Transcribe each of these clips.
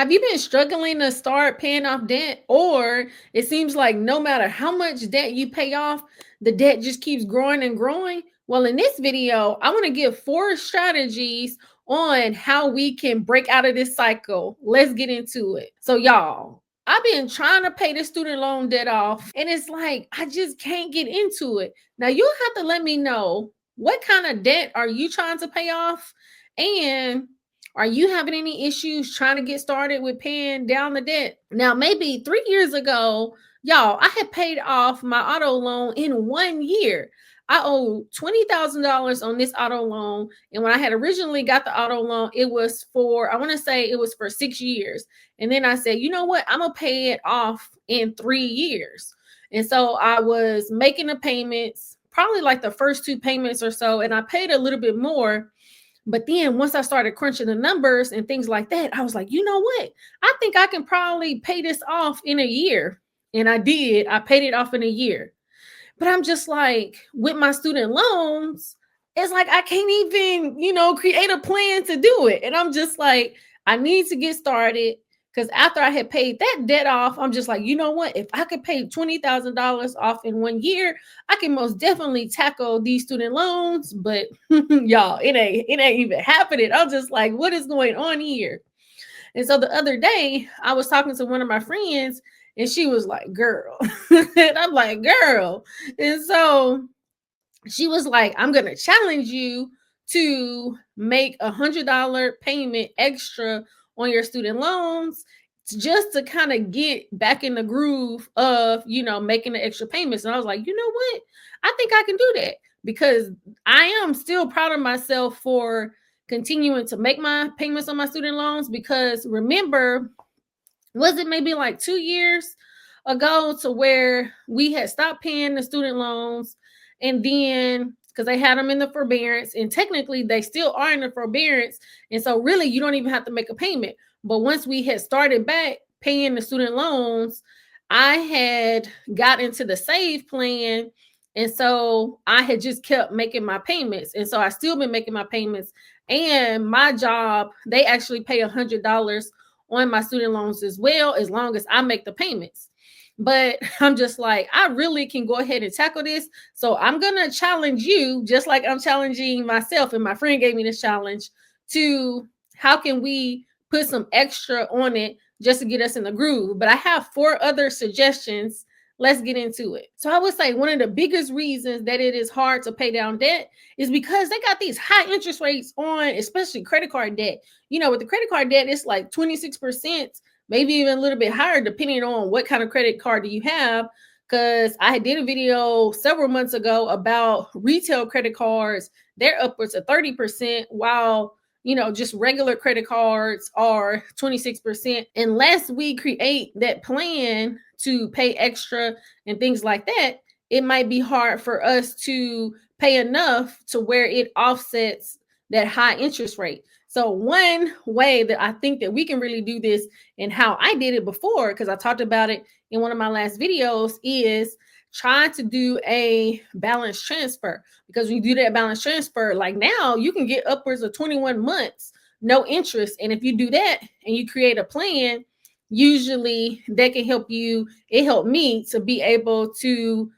Have you been struggling to start paying off debt? Or it seems like no matter how much debt you pay off, the debt just keeps growing and growing? Well, in this video, I want to give 4 strategies on how we can break out of this cycle. Let's get into it. So, y'all, I've been trying to pay the student loan debt off, and it's like I just can't get into it. Now, you'll have to let me know, what kind of debt are you trying to pay off? And are you having any issues trying to get started with paying down the debt? Now, maybe 3 years ago, y'all, I had paid off my auto loan in 1 year. I owe $20,000 on this auto loan. And when I had originally got the auto loan, it was for, I want to say it was for 6 years. And then I said, you know what? I'm going to pay it off in 3 years. And so I was making the payments, probably like the first 2 payments or so. And I paid a little bit more. But then once I started crunching the numbers and things like that, I was like, you know what? I think I can probably pay this off in a year. And I did. I paid it off in a year. But I'm just like, with my student loans, it's like I can't even, create a plan to do it. And I'm just like, I need to get started. Because after I had paid that debt off, I'm just like, you know what? If I could pay $20,000 off in 1 year, I can most definitely tackle these student loans. But y'all, it ain't even happening. I'm just like, what is going on here? And so the other day, I was talking to one of my friends, and she was like, girl. And I'm like, girl. And so she was like, I'm going to challenge you to make $100 payment extra on your student loans, just to kind of get back in the groove of, making the extra payments. And I was like, you know what? I think I can do that, because I am still proud of myself for continuing to make my payments on my student loans. Because remember, was it maybe like 2 years ago to where we had stopped paying the student loans, and then because they had them in the forbearance, and technically they still are in the forbearance, and so really you don't even have to make a payment. But once we had started back paying the student loans, I had got into the save plan, and so I had just kept making my payments, and so I still been making my payments. And my job, they actually pay $100 on my student loans as well, as long as I make the payments. But I'm just like, I really can go ahead and tackle this. So I'm going to challenge you, just like I'm challenging myself. And my friend gave me this challenge to, how can we put some extra on it just to get us in the groove? But I have 4 other suggestions. Let's get into it. So I would say one of the biggest reasons that it is hard to pay down debt is because they got these high interest rates on, especially credit card debt. With the credit card debt, it's like 26%, maybe even a little bit higher, depending on what kind of credit card do you have. Because I did a video several months ago about retail credit cards. They're upwards of 30%, while just regular credit cards are 26%. Unless we create that plan to pay extra and things like that, it might be hard for us to pay enough to where it offsets that high interest rate. So one way that I think that we can really do this, and how I did it before, because I talked about it in one of my last videos, is trying to do a balance transfer. Because when you do that balance transfer, like now you can get upwards of 21 months, no interest. And if you do that and you create a plan, usually that can help you. It helped me to be able to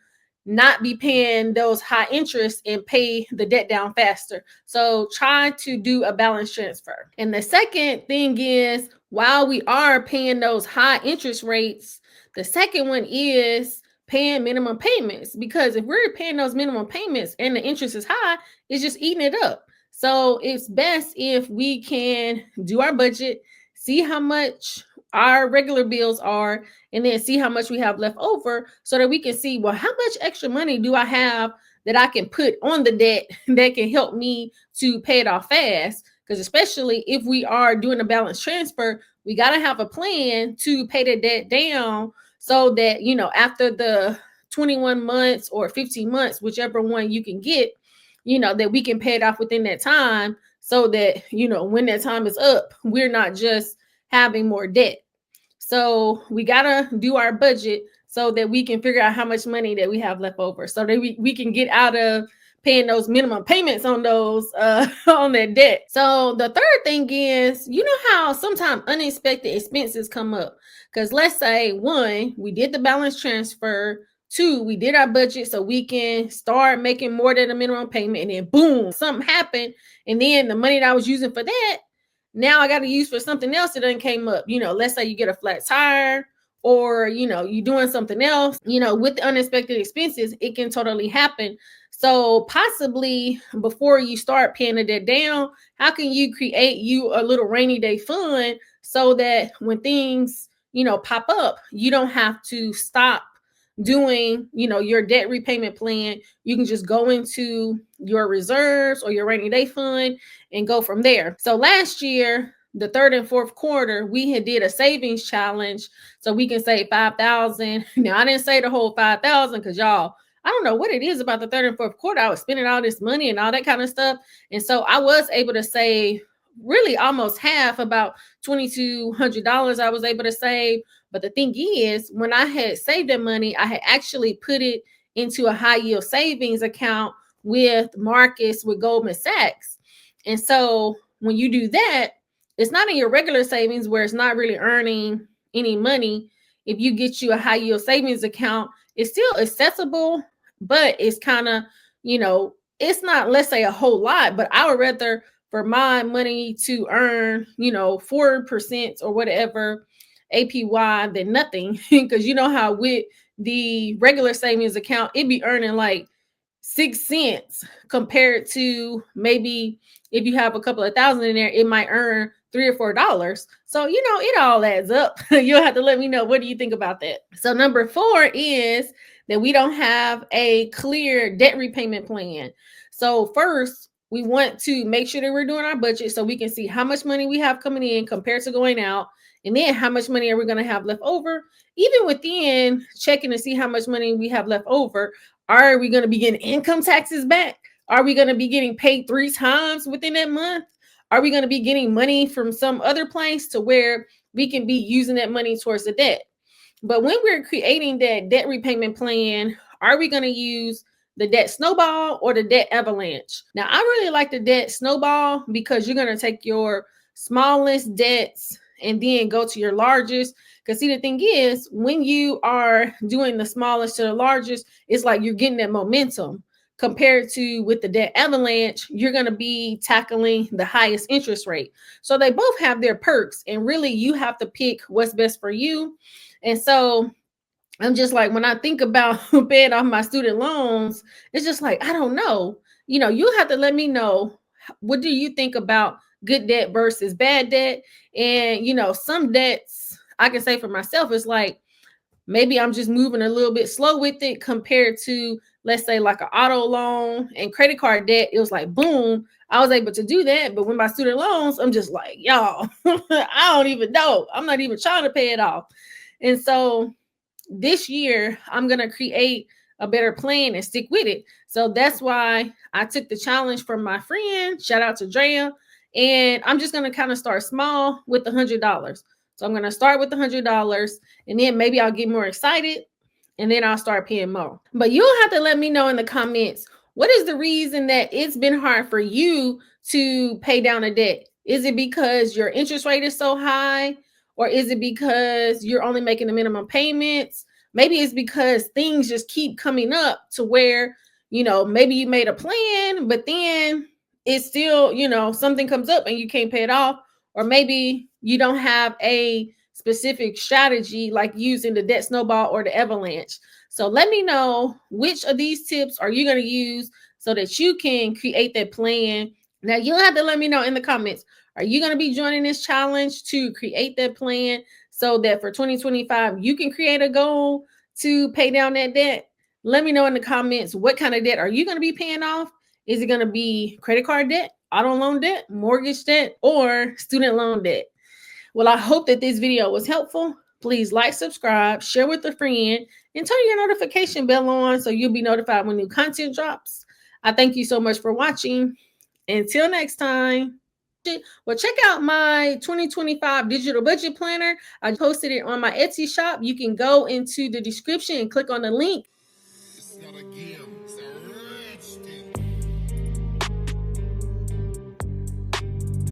not be paying those high interest and pay the debt down faster. So try to do a balance transfer. And the second thing is, while we are paying those high interest rates, the second one is paying minimum payments. Because if we're paying those minimum payments and the interest is high, it's just eating it up. So it's best if we can do our budget, see how much our regular bills are, and then see how much we have left over, so that we can see, well, how much extra money do I have that I can put on the debt that can help me to pay it off fast. Because especially if we are doing a balance transfer, we got to have a plan to pay the debt down, so that, after the 21 months or 15 months, whichever one you can get, that we can pay it off within that time, so that, when that time is up, we're not just having more debt. So we got to do our budget so that we can figure out how much money that we have left over, so that we can get out of paying those minimum payments on those on that debt. So the third thing is, you know how sometimes unexpected expenses come up. Because let's say, one, we did the balance transfer. Two, we did our budget so we can start making more than a minimum payment. And then boom, something happened. And then the money that I was using for that, now I got to use for something else that done came up. Let's say you get a flat tire, or you're doing something else. With the unexpected expenses, it can totally happen. So possibly before you start paying the debt down, how can you create you a little rainy day fund so that when things pop up, you don't have to stop doing your debt repayment plan. You can just go into your reserves or your rainy day fund and go from there. So last year, the third and fourth quarter, we had did a savings challenge so we can save 5,000. Now I didn't say the whole 5,000 because y'all, I don't know what it is about the third and fourth quarter. I was spending all this money and all that kind of stuff. And so I was able to save really almost half, about $2,200 I was able to save. But the thing is, when I had saved that money, I had actually put it into a high yield savings account with Marcus with Goldman Sachs. And so when you do that, it's not in your regular savings where it's not really earning any money. If you get you a high yield savings account, it's still accessible, but it's kind of, it's not, let's say, a whole lot, but I would rather for my money to earn, 4% or whatever APY than nothing. Because you know how with the regular savings account, it'd be earning like 6 cents compared to maybe if you have a couple of thousand in there, it might earn $3 or $4. So, it all adds up. You'll have to let me know. What do you think about that? So number 4 is that we don't have a clear debt repayment plan. So first, we want to make sure that we're doing our budget so we can see how much money we have coming in compared to going out. And then how much money are we going to have left over? Even within checking to see how much money we have left over, are we going to be getting income taxes back? Are we going to be getting paid 3 times within that month? Are we going to be getting money from some other place to where we can be using that money towards the debt? But when we're creating that debt repayment plan, are we going to use the debt snowball or the debt avalanche? Now, I really like the debt snowball because you're going to take your smallest debts and then go to your largest. Because see, the thing is, when you are doing the smallest to the largest, it's like you're getting that momentum. Compared to with the debt avalanche, you're going to be tackling the highest interest rate. So they both have their perks, and really you have to pick what's best for you. And so I'm just like, when I think about paying off my student loans, it's just like, I don't know. You have to let me know, what do you think about good debt versus bad debt? And, some debts, I can say for myself, it's like, maybe I'm just moving a little bit slow with it compared to, let's say, like an auto loan and credit card debt. It was like, boom, I was able to do that. But with my student loans, I'm just like, y'all, I don't even know. I'm not even trying to pay it off. And so this year, I'm going to create a better plan and stick with it. So that's why I took the challenge from my friend. Shout out to Drea. And I'm just going to kind of start small with $100. So I'm going to start with $100, and then maybe I'll get more excited, and then I'll start paying more. But you'll have to let me know in the comments, what is the reason that it's been hard for you to pay down a debt? Is it because your interest rate is so high? Or is it because you're only making the minimum payments? Maybe it's because things just keep coming up to where, maybe you made a plan, but then it's still, something comes up and you can't pay it off. Or maybe you don't have a specific strategy like using the debt snowball or the avalanche. So let me know, which of these tips are you going to use so that you can create that plan. Now, you'll have to let me know in the comments. Are you going to be joining this challenge to create that plan so that for 2025, you can create a goal to pay down that debt? Let me know in the comments, what kind of debt are you going to be paying off? Is it going to be credit card debt, auto loan debt, mortgage debt, or student loan debt? Well, I hope that this video was helpful. Please like, subscribe, share with a friend, and turn your notification bell on so you'll be notified when new content drops. I thank you so much for watching. Until next time. Well, check out my 2025 digital budget planner. I posted it on my Etsy shop. You can go into the description and click on the link. It's not a game.